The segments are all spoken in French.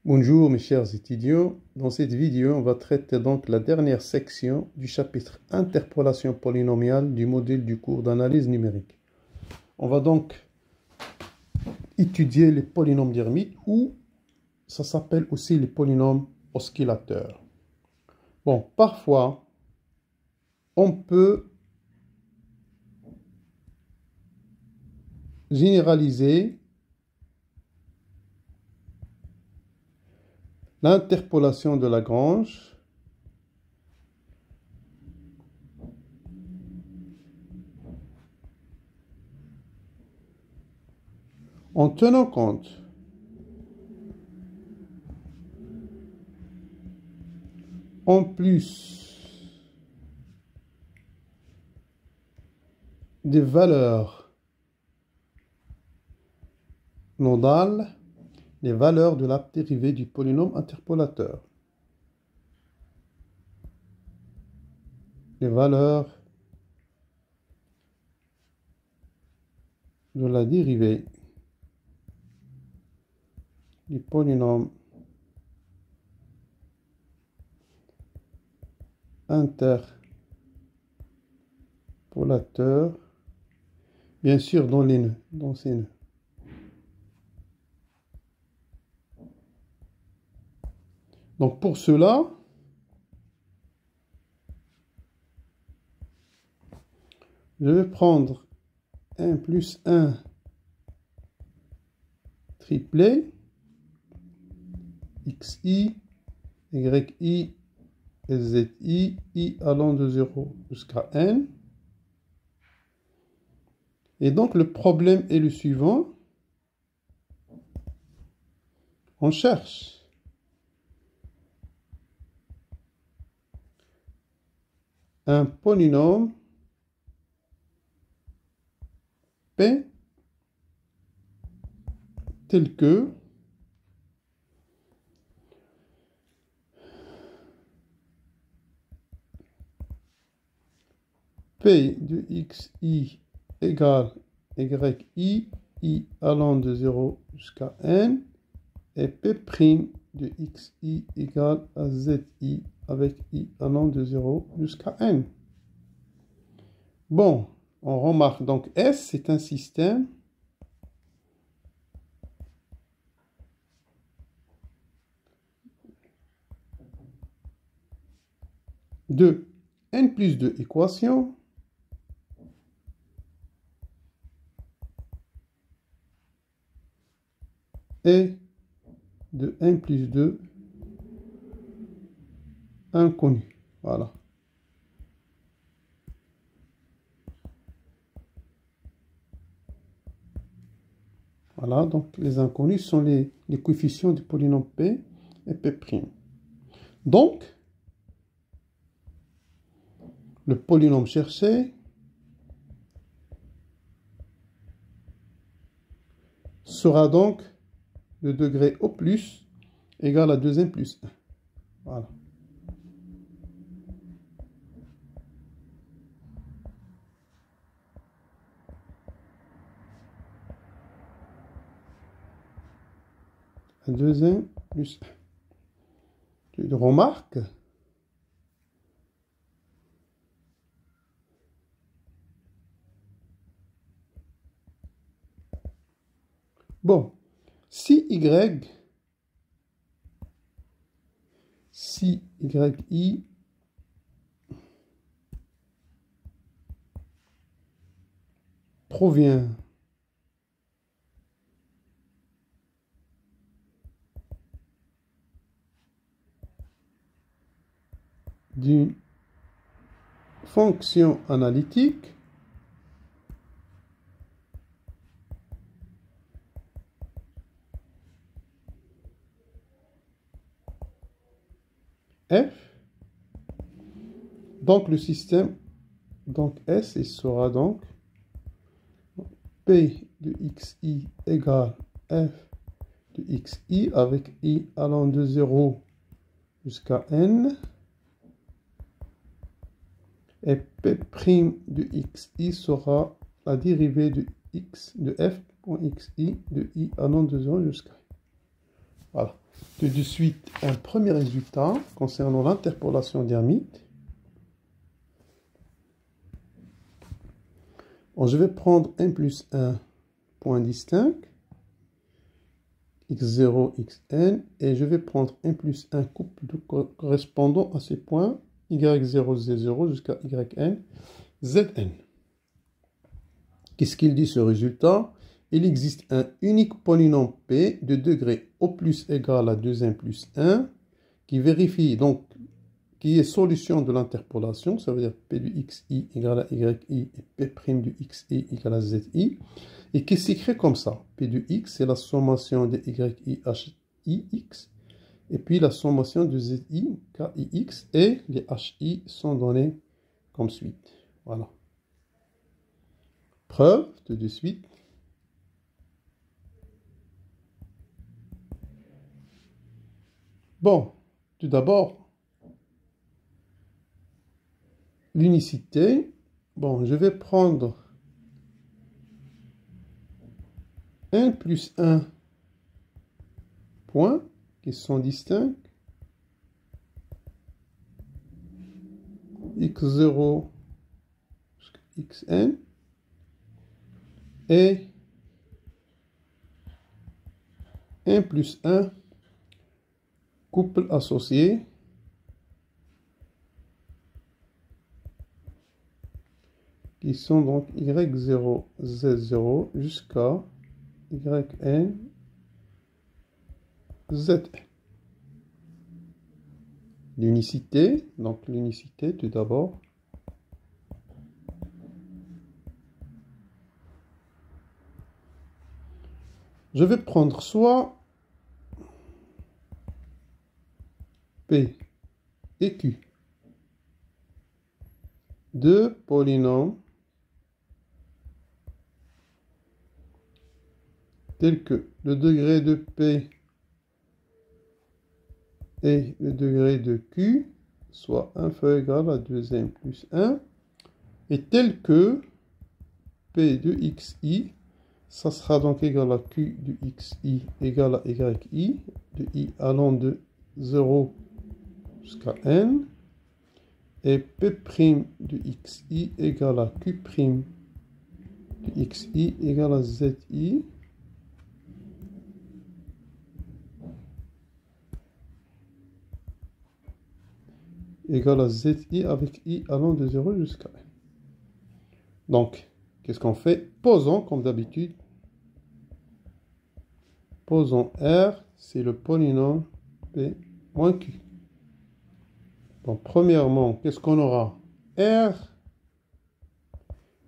Bonjour mes chers étudiants, dans cette vidéo on va traiter donc la dernière section du chapitre interpolation polynomiale du module du cours d'analyse numérique. On va donc étudier les polynômes d'Hermite ou ça s'appelle aussi les polynômes oscillateurs. Bon, parfois on peut généraliser l'interpolation de Lagrange en tenant compte en plus des valeurs nodales, les valeurs de la dérivée du polynôme interpolateur. Les valeurs de la dérivée du polynôme interpolateur, bien sûr dans les nœuds, dans ces nœuds. Donc pour cela, je vais prendre 1 plus 1 triplet, xi, yi, et zi, i allant de 0 jusqu'à n. Et donc le problème est le suivant. On cherche un polynôme P tel que P de xi égale yi, i allant de 0 jusqu'à n, et P' de xi égale à zi avec i allant de 0 jusqu'à n. Bon, on remarque donc S, c'est un système de n plus 2 équations et de n plus 2 inconnus. Voilà. Voilà, donc les inconnus sont les coefficients du polynôme P et P'. Donc, le polynôme cherché sera donc de degré au plus égal à 2n plus 1. Voilà. À 2n plus 1. Tu le remarques? Bon, si yi provient d'une fonction analytique, f, donc le système, donc S, il sera donc P de xi égale f de xi avec i allant de 0 jusqu'à n, et P' de xi sera la dérivée de f.xi de i allant de 0 jusqu'à i. Voilà. Tout de suite, un premier résultat concernant l'interpolation d'hermite. Bon, je vais prendre n plus 1 point distinct, x0, xn, et je vais prendre n plus 1 couple correspondant à ces points, y0, z0 jusqu'à yn, zn. Qu'est-ce qu'il dit ce résultat? Il existe un unique polynôme p de degré au plus égal à 2n plus 1 qui vérifie donc qui est solution de l'interpolation, ça veut dire p du xi égale à yi et p' du xi égale à zi, et qui s'écrit comme ça. P du x, c'est la sommation de yi hi x, et puis la sommation de zi ki x, et les hi sont donnés comme suite. Voilà. Preuve, tout de suite. Bon, tout d'abord, l'unicité. Bon, je vais prendre n plus 1 points qui sont distincts. x0 jusqu'à xn. Et n plus 1 couple associé qui sont donc y0, z0 jusqu'à yn, zn. L'unicité, donc l'unicité tout d'abord. Je vais prendre soit P et Q, deux polynômes tels que le degré de P et le degré de Q soit inférieur ou égal à 2n plus 1, et tel que P de xi, ça sera donc égal à Q de xi égal à yi, de i allant de 0 jusqu'à n, et P' de xi égal à Q' de xi égal à zi, égal à zi avec i allant de 0 jusqu'à n. Donc, qu'est-ce qu'on fait? Posons comme d'habitude. Posons R, c'est le polynôme P moins Q. Donc, premièrement, qu'est-ce qu'on aura? R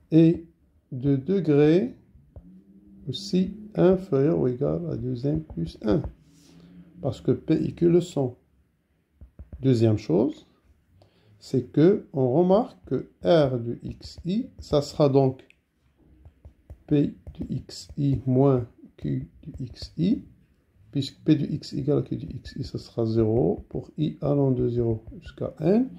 est de degré aussi inférieur ou égal à 2n plus 1. Parce que P et Q le sont. Deuxième chose, c'est que on remarque que R de xi, ça sera donc P de xi moins Q de xi, puisque P de x égale à Q de xi, ça sera 0 pour i allant de 0 jusqu'à n.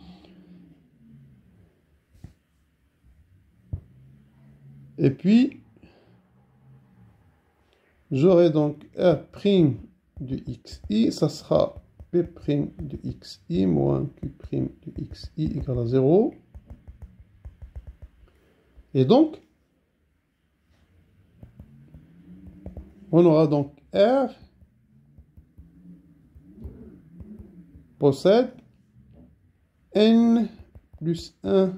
Et puis, j'aurai donc R' de xi, ça sera P' de xi moins Q' de xi égale à 0. Et donc, on aura donc R possède n plus 1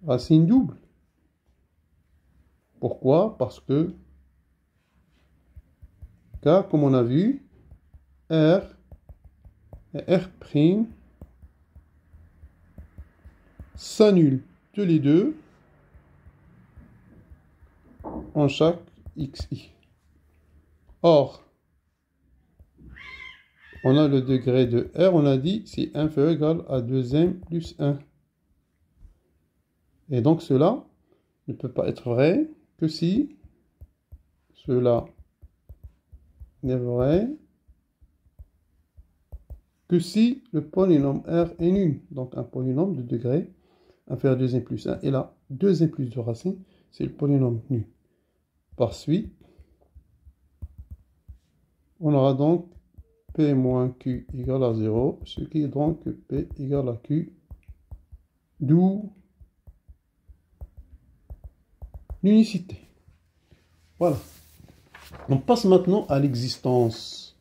racine double. Pourquoi? Parce que, car comme on a vu, R et R' s'annulent tous les deux en chaque xi. Or, on a le degré de R, on a dit, c'est inférieur ou égal à 2n plus 1. Et donc cela ne peut pas être vrai que si cela n'est vrai que si le polynôme R est nul. Donc un polynôme de degré inférieur à 2n plus 1. Et là, 2n plus 2 racines, c'est le polynôme nul. Par suite, On aura donc P moins Q égale à 0, ce qui est donc P égale à Q, d'où l'unicité. Voilà. On passe maintenant à l'existence.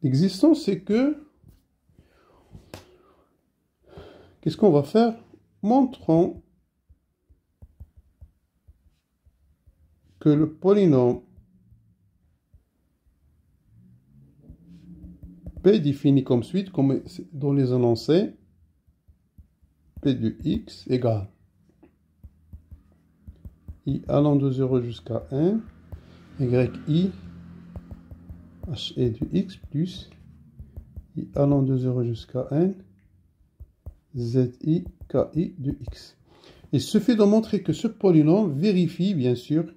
L'existence, c'est que, qu'est-ce qu'on va faire? Montrons que le polynôme P défini comme suite, comme dans les énoncés, P de x égale I allant de 0 jusqu'à 1, yi, he de x plus I allant de 0 jusqu'à 1, zi, ki de x. Il suffit de montrer que ce polynôme vérifie, bien sûr,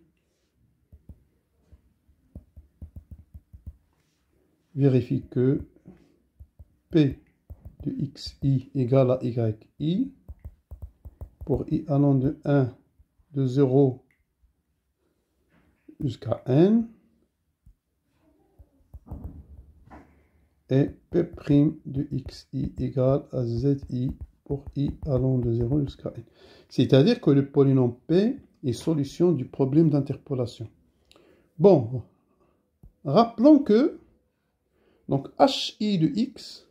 vérifie que P de xi égale à yi pour I allant de 1, de 0 jusqu'à n, et P' de xi égale à zi pour I allant de 0 jusqu'à n. C'est-à-dire que le polynôme P est solution du problème d'interpolation. Bon, rappelons que donc hi de x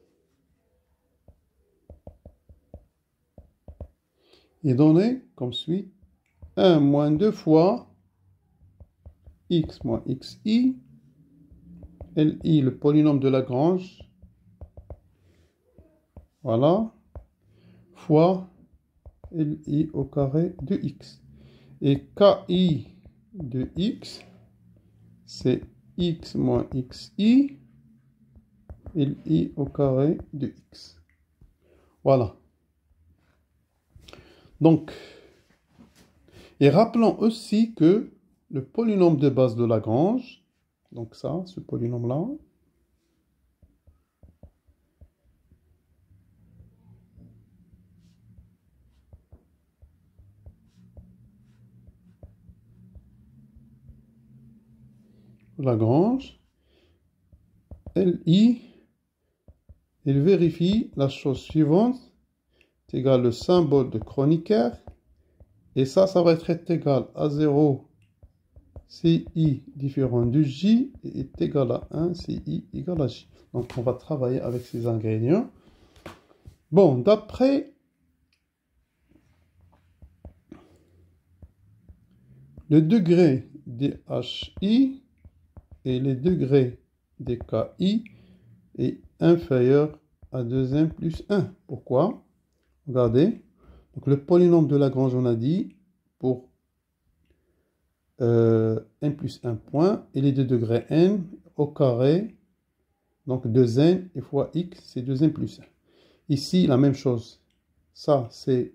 est donné comme suit 1 moins 2 fois x moins xi, li le polynôme de Lagrange, voilà, fois li au carré de x. Et ki de x, c'est x moins xi, li au carré de x. Voilà. Donc, et rappelons aussi que le polynôme de base de Lagrange, donc ça, ce polynôme-là, Lagrange, Li, il vérifie la chose suivante, c'est égal le symbole de Kronecker, et ça va être égal à 0 si i différent de j est égal à 1 si i égale à j. Donc on va travailler avec ces ingrédients. Bon, d'après le degré des hi et les degrés des ki est inférieur à 2n plus 1. Pourquoi? Regardez. Donc le polynôme de Lagrange, on a dit, pour n plus 1 point, il est de degré n au carré, donc 2n et fois x, c'est 2n plus 1. Ici, la même chose. Ça, c'est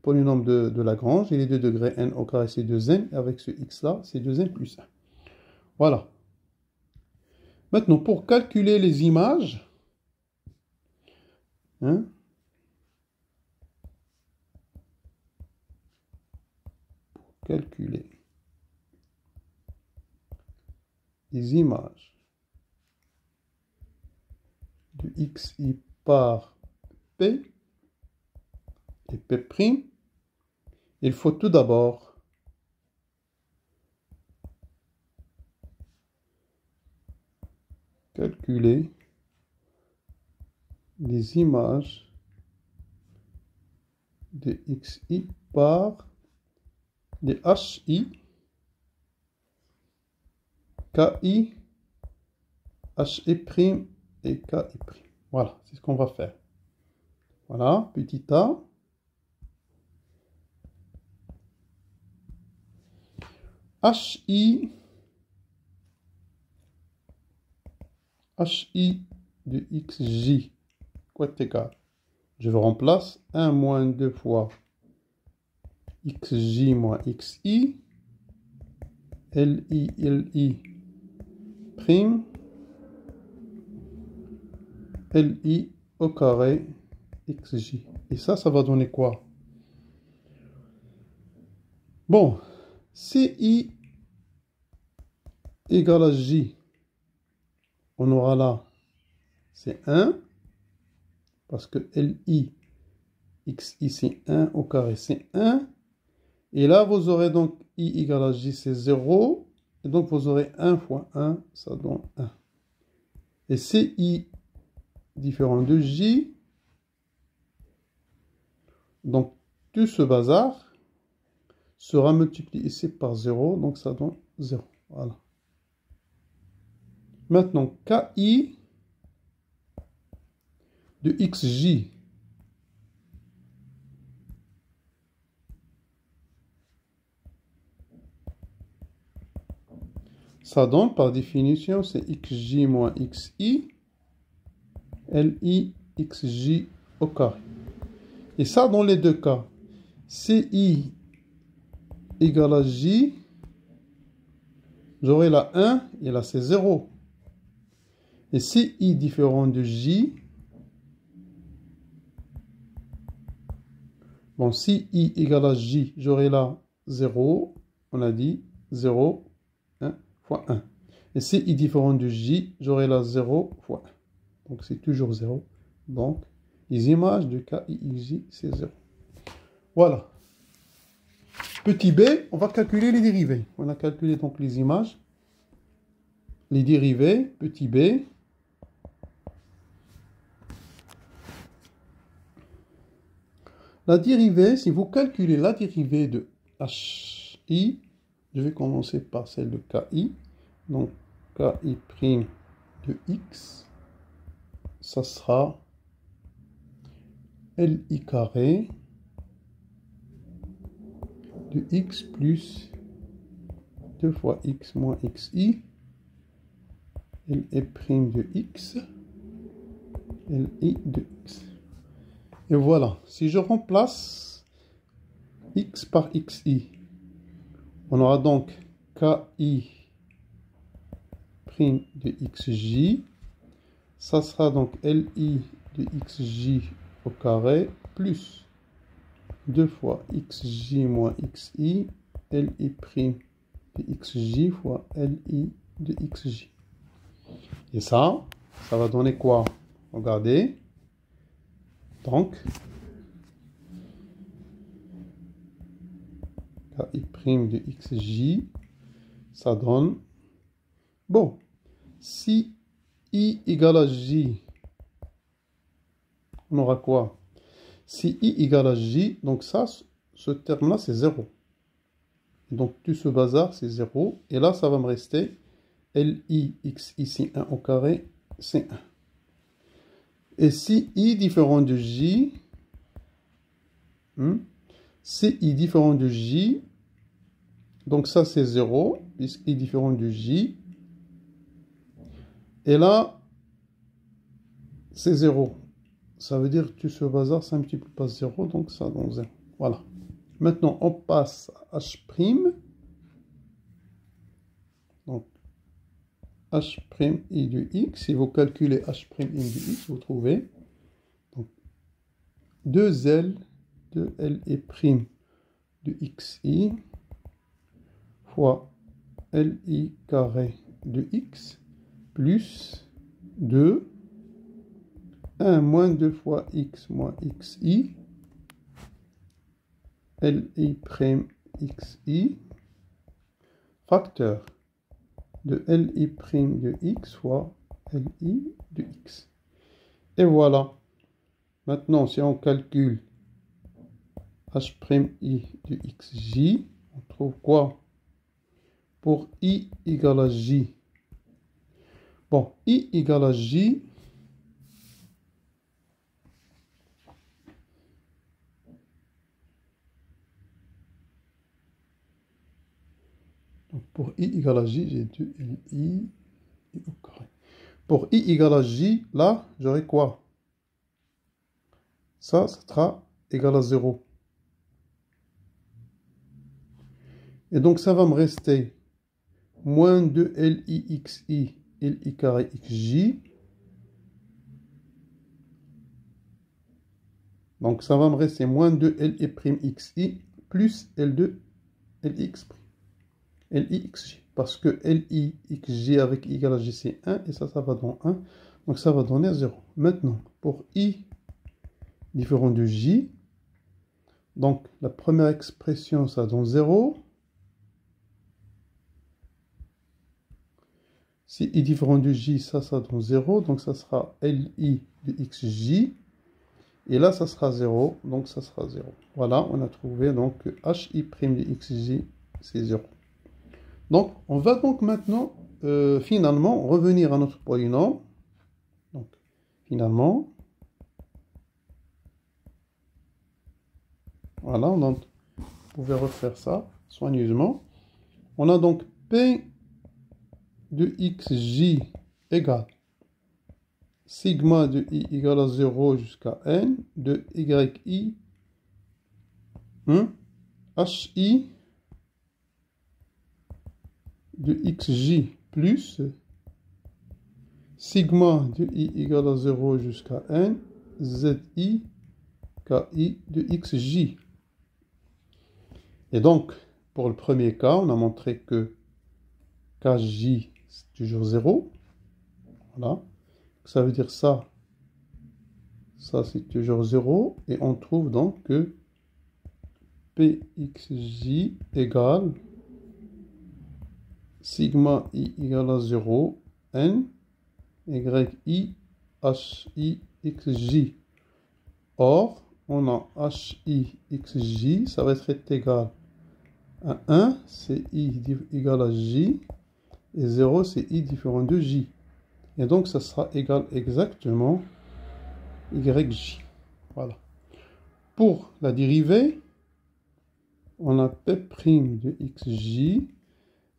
polynôme de Lagrange, il est de degré n au carré, c'est 2n, et avec ce x-là, c'est 2n plus 1. Voilà. Maintenant, pour calculer les images, hein, calculer les images de xi par p et p', il faut tout d'abord calculer les images de xi par des hi, ki, he' et ki'. Voilà, c'est ce qu'on va faire. Voilà, petit a. hi de xj, quoi est égal? Je remplace 1 moins 2 fois xj moins xi, li prime, li au carré xj. Et ça va donner quoi? Bon, CI égale à J, on aura là, c'est 1, parce que LI, XI, c'est 1 au carré, c'est 1. Et là, vous aurez donc I égale à J, c'est 0. Et donc, vous aurez 1 fois 1, ça donne 1. Et CI différent de J, donc tout ce bazar sera multiplié ici par 0, donc ça donne 0. Voilà. Maintenant, KI de XJ. Ça donne, par définition, c'est XJ moins XI, LI, XJ au carré. Et ça, dans les deux cas, CI égale à J, j'aurai la 1, et là c'est 0. Et CI différent de J, bon, si I égale à J, j'aurai là 0, on a dit 0, 1 fois 1. Et si I différent de J, j'aurai là 0 fois 1. Donc c'est toujours 0. Donc les images de KIJ, c'est 0. Voilà. Petit b, on va calculer les dérivés. On a calculé donc les images. Les dérivés, petit b. La dérivée, si vous calculez la dérivée de HI, je vais commencer par celle de KI. Donc, KI' de X, ça sera LI carré de X plus 2 fois X moins XI, LI' de X, LI de X. Et voilà, si je remplace X par XI, on aura donc KI' de XJ, ça sera donc LI de XJ au carré plus 2 fois XJ moins XI, LI' de XJ fois LI de XJ. Et ça va donner quoi? Regardez. Donc, KI' de XJ, ça donne, bon, si I égale à J, on aura quoi? Si I égale à J, donc ça, ce terme-là, c'est 0. Donc, tout ce bazar, c'est 0. Et là, ça va me rester LI, XI, c'est 1 au carré, c'est 1. Et si I différent de J, si I différent de J, donc ça, c'est 0, puisque I différent de J. Et là, c'est 0. Ça veut dire que tout ce bazar, ça multiplie par 0, donc ça donne 0. Voilà. Maintenant, on passe à H'. Donc, H'I de X. Si vous calculez H'I de X, vous trouvez donc 2L de LI' de XI fois LI carré de X plus 2 1 moins 2 fois X moins XI LI' XI facteur de LI' de X fois LI de X. Et voilà. Maintenant, si on calcule H'I de XJ, on trouve quoi? Pour I égale à J. Bon, I égale à J. Donc pour I égale à J, j'ai 2 LI au carré. Pour I égale à J, là, j'aurai quoi? Ça sera égal à 0. Et donc, ça va me rester moins 2 LIXI, LI carré XJ. Donc, ça va me rester moins 2 LI' XI plus L2 Lx'. Lixj. Parce que Lixj avec I égale à J, c'est 1. Et ça va dans 1. Donc ça va donner 0. Maintenant, pour I différent de J, donc la première expression, ça donne 0. Si I différent de J, ça donne 0. Donc ça sera Li de Xj. Et là, ça sera 0. Donc ça sera 0. Voilà, on a trouvé donc que Hi' de Xj, c'est 0. Donc, on va donc maintenant, finalement, revenir à notre polynôme. Donc, finalement, voilà, donc, vous pouvez refaire ça soigneusement. On a donc P de Xj égale sigma de I égale à 0 jusqu'à N de Yi, Hi de Xj plus sigma de I égale à 0 jusqu'à N Zi Ki de Xj. Et donc, pour le premier cas, on a montré que Kj, c'est toujours 0. Voilà. Ça veut dire ça c'est toujours 0. Et on trouve donc que Pxj égale sigma I égale à 0, N, Yi, Hi, Xj. Or, on a Hi, Xj, ça va être égal à 1, c'est I égale à J, et 0, c'est I différent de J. Et donc, ça sera égal exactement YJ. Voilà. Pour la dérivée, on a P' de Xj,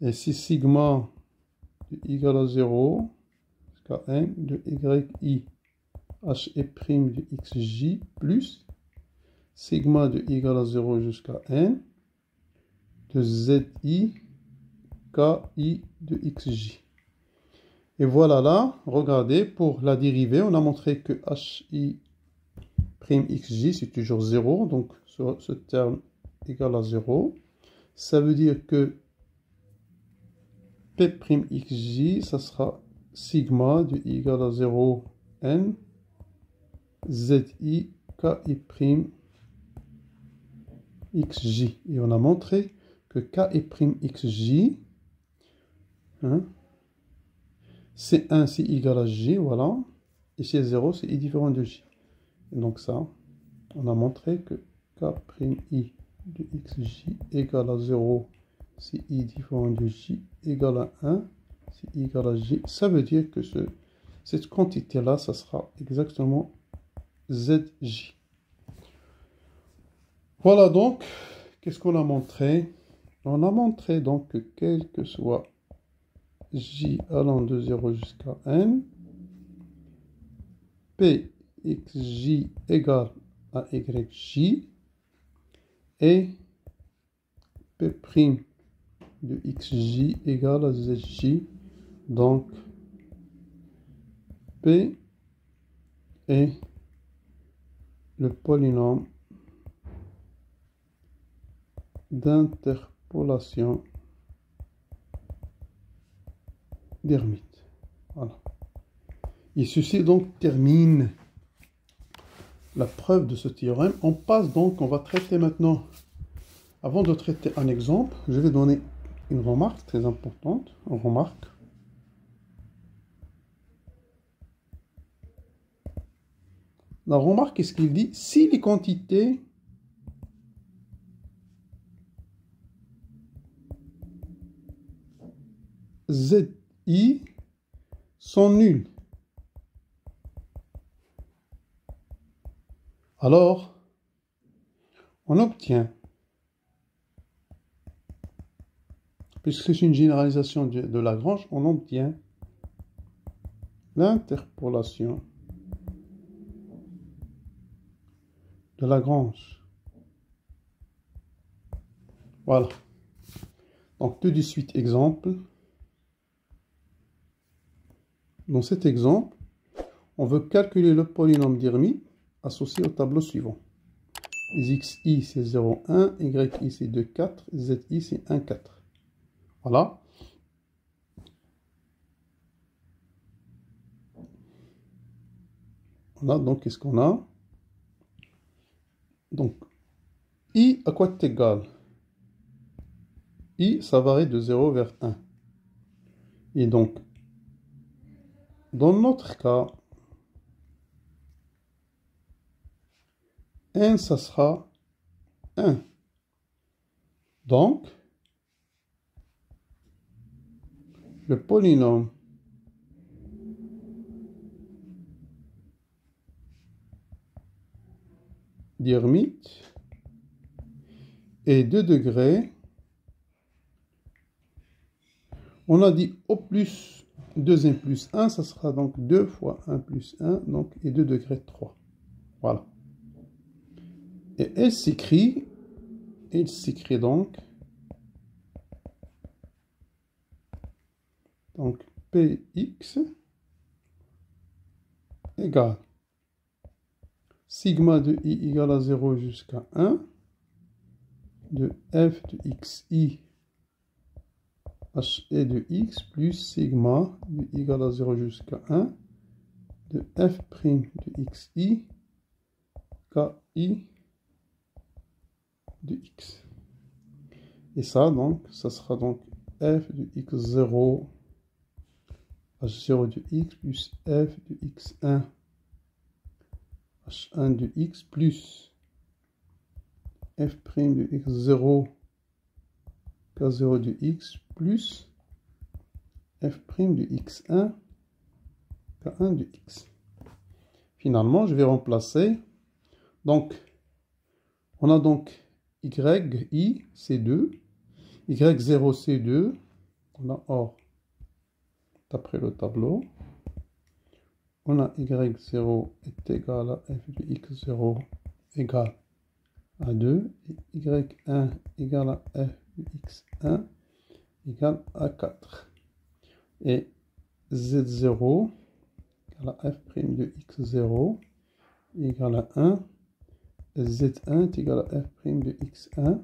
et si sigma de I égale à 0 jusqu'à N de Yi, Hi' de Xj plus sigma de I égale à 0 jusqu'à N de Zi Ki de Xj. Et voilà là, regardez, pour la dérivée, on a montré que Hi' Xj, c'est toujours 0, donc ce terme égal à 0. Ça veut dire que P'Xj, ça sera sigma de I égale à 0, N, Zi Ki' Xj. Et on a montré que K'Xj, c'est 1, c'est égal à J, voilà. Et c'est 0, c'est I différent de J. Et donc ça, on a montré que K'I de Xj égale à 0, c'est I différent de J, égale à 1, c'est I égale à J. Ça veut dire que cette quantité-là, ça sera exactement Zj. Voilà donc, qu'est-ce qu'on a montré? On a montré donc que quel que soit J allant de 0 jusqu'à N, Pxj égale à Yj et P' de Xj égale à Zj. Donc, P est le polynôme d'interpolation d'Hermite. Voilà. Et ceci donc termine la preuve de ce théorème. On passe donc, on va traiter maintenant, avant de traiter un exemple, je vais donner une remarque très importante. Une remarque. La remarque, qu'est-ce qu'il dit? Si les quantités Zi sont nulles, alors on obtient, puisque c'est une généralisation de Lagrange, on obtient l'interpolation de Lagrange. Voilà. Donc tout de suite exemple. Dans cet exemple, on veut calculer le polynôme d'Hermite associé au tableau suivant. xi c'est 0, 1, yi c'est 2, 4, zi c'est 1, 4. Voilà. Voilà, donc qu'est-ce qu'on a? Donc, I à quoi est égal? I, ça varie de 0 vers 1. Et donc, dans notre cas, n, ça sera 1. Donc, le polynôme d'Hermite est 2 degrés. On a dit au plus 2n plus 1, ça sera donc 2 fois 1 plus 1, donc et 2 degrés 3. Voilà. Et il s'écrit donc Px égale sigma de i égale à 0 jusqu'à 1 de f de xi h et de x plus sigma de i égale à 0 jusqu'à 1 de f' de xi ki de x. Et ça, donc, ça sera donc f de x0 h0 de x plus f de x1 h1 de x plus f' de x0 k0 de x plus f' de x1 k1 de x. Finalement, je vais remplacer. Donc, on a donc yi, c'est 2. y0, c'est 2. On a or, d'après le tableau. On a y0 est égal à f de x0 égale à 2. Et y1 égale à f de x1 égale à 4. Et z0 égale à f' de x0 égale à 1. Z1 est égal à f' de x1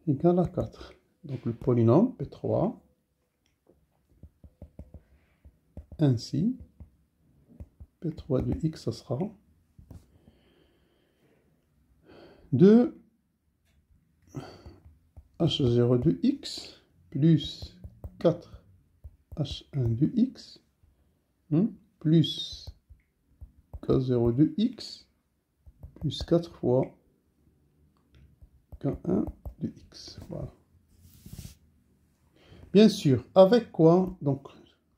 égale à 4. Donc le polynôme P3 ainsi P3 de x, ça sera 2 h0 de x plus 4 h1 de x plus k0 de x plus 4 fois k1 de x. Voilà. Bien sûr, avec quoi? Donc,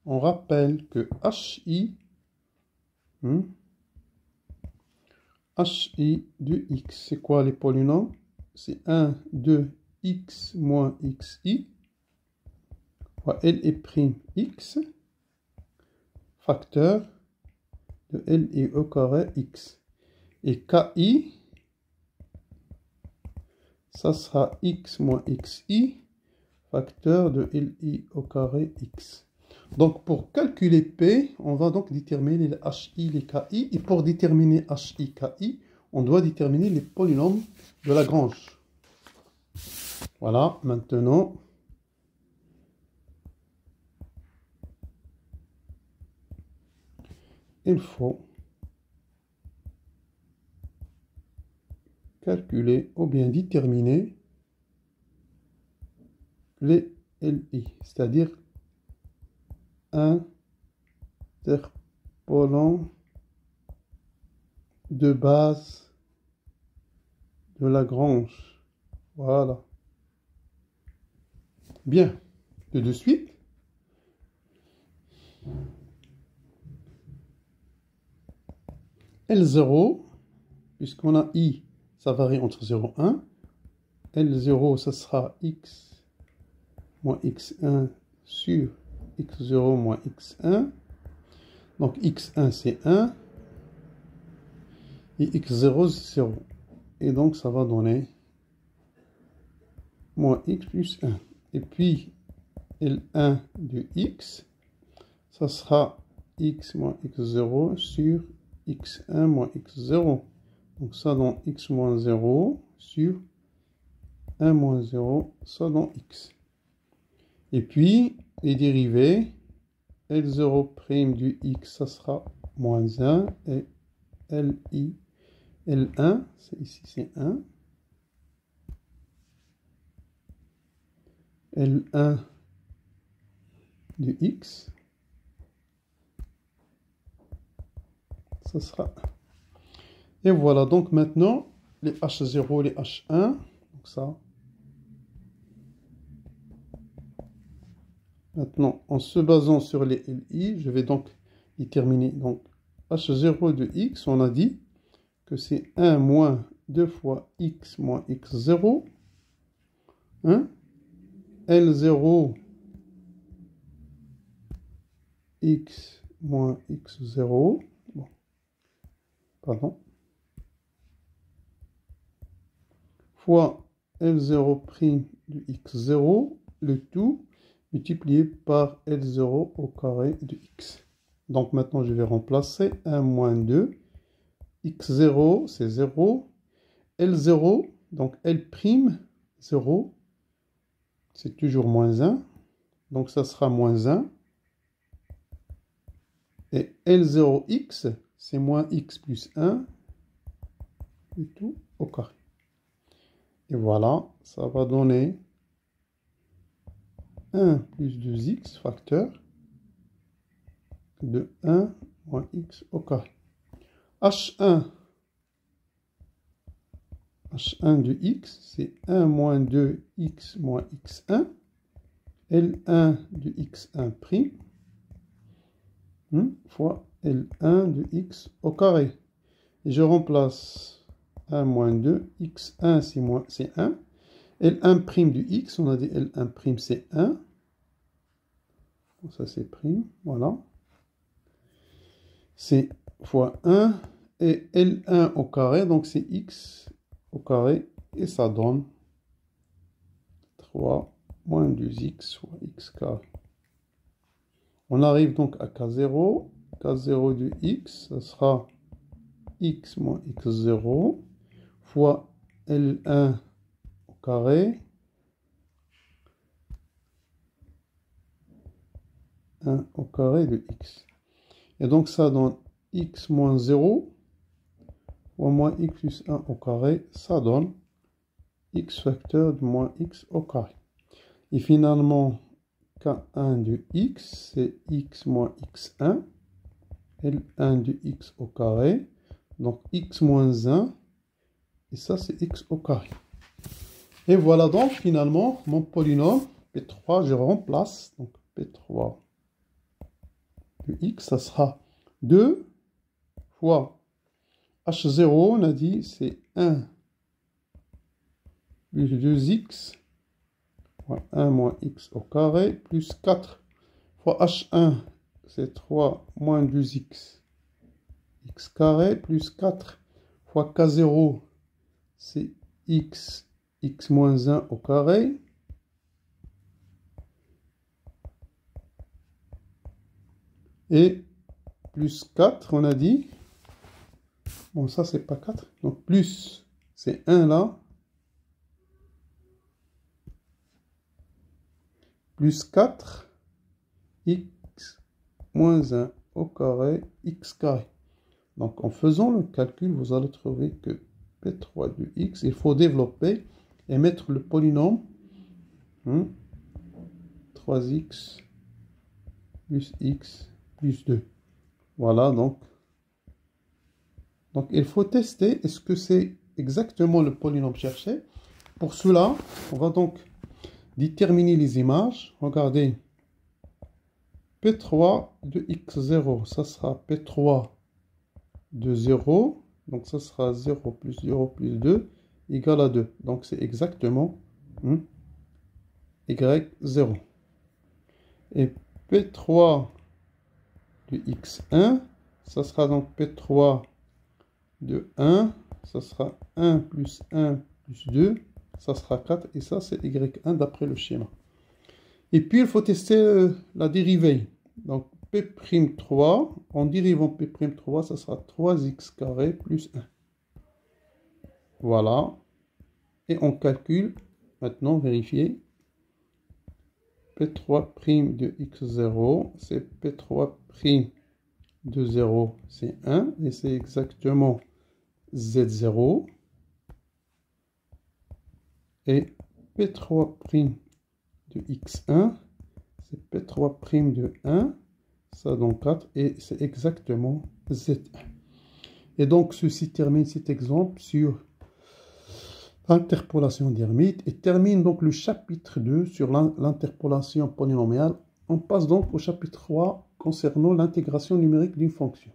on rappelle que hi de x, c'est quoi les polynômes? C'est 1, 2, x moins xi fois L et prime x facteur de L et au carré x. Et ki, ça sera x moins xi facteur de li au carré x. Donc pour calculer P, on va donc déterminer les hi, les ki. Et pour déterminer hi, ki, on doit déterminer les polynômes de Lagrange. Voilà, maintenant, il faut calculer ou bien déterminer les li, c'est-à-dire interpolants de base de Lagrange. Voilà. Bien. Tout de suite. L0, puisqu'on a i, ça varie entre 0 et 1. L0, ça sera x moins x1 sur x0 moins x1. Donc x1 c'est 1 et x0 c'est 0. Et donc ça va donner moins x plus 1. Et puis L1 de x, ça sera x moins x0 sur x1 moins x0. Donc ça dans x moins 0 sur 1 moins 0, ça dans x. Et puis, les dérivés, L0' du x, ça sera moins 1, et L1, ici c'est 1. L1 du x, ça sera 1. Et voilà, donc maintenant, les H0, les H1, donc ça. Maintenant, en se basant sur les LI, je vais donc y terminer. Donc, H0 de x, on a dit que c'est 1 moins 2 fois x moins x0. Hein? L0 x moins x0. Bon. Pardon. Fois L0' du x0, le tout multiplié par L0 au carré de x. Donc maintenant, je vais remplacer 1 moins 2. x0, c'est 0. L0, donc L', 0, c'est toujours moins 1. Donc ça sera moins 1. Et L0x, c'est moins x plus 1. Et tout au carré. Et voilà, ça va donner 1 plus 2x facteur de 1 moins x au carré. H1 de x, c'est 1 moins 2x moins x1. L1 de x1' fois L1 de x au carré. Et je remplace 1 moins 2, x1 c'est 1. L1' de x, on a dit L1' c'est 1. Ça c'est prime, voilà. C'est fois 1 et L1 au carré, donc c'est x au carré et ça donne 3 moins 2x fois x carré. On arrive donc à K0. K0 de x, ça sera x moins x0 fois L1 au carré. 1 au carré de x. Et donc ça donne x moins 0 fois moins x plus 1 au carré. Ça donne x facteur de moins x au carré. Et finalement, K1 de x, c'est x moins x1. L1 de x au carré. Donc x moins 1. Et ça, c'est x au carré. Et voilà donc finalement mon polynôme P3. Je remplace. Donc P3 de x, ça sera 2 fois H0, on a dit, c'est 1 plus 2x fois 1 moins x au carré, plus 4 fois H1, c'est 3 moins 2x, x carré, plus 4 fois K0, c'est x moins 1 au carré, et plus 4, on a dit, bon ça c'est pas 4, donc plus, c'est 1 là, plus 4, x moins 1 au carré, x carré. Donc en faisant le calcul, vous allez trouver que P3 de x, il faut développer et mettre le polynôme 3x plus x plus 2. Voilà, donc il faut tester, est-ce que c'est exactement le polynôme cherché? Pour cela, on va donc déterminer les images. Regardez, P3 de x0, ça sera P3 de 0. Donc ça sera 0 plus 0 plus 2 égale à 2. Donc c'est exactement y0. Et P3 de x1, ça sera donc P3 de 1, ça sera 1 plus 1 plus 2, ça sera 4, et ça c'est y1 d'après le schéma. Et puis il faut tester la dérivée. Donc P'3, en dérivant P'3, ça sera 3x carré plus 1. Voilà. Et on calcule, maintenant, vérifier. P3' de x0, c'est P3' de 0, c'est 1. Et c'est exactement Z0. Et P3' de x1, c'est P3' de 1. Ça donne 4. Et c'est exactement Z1. Et donc, ceci termine cet exemple sur l'interpolation d'Hermite et termine donc le chapitre 2 sur l'interpolation polynomiale. On passe donc au chapitre 3 concernant l'intégration numérique d'une fonction.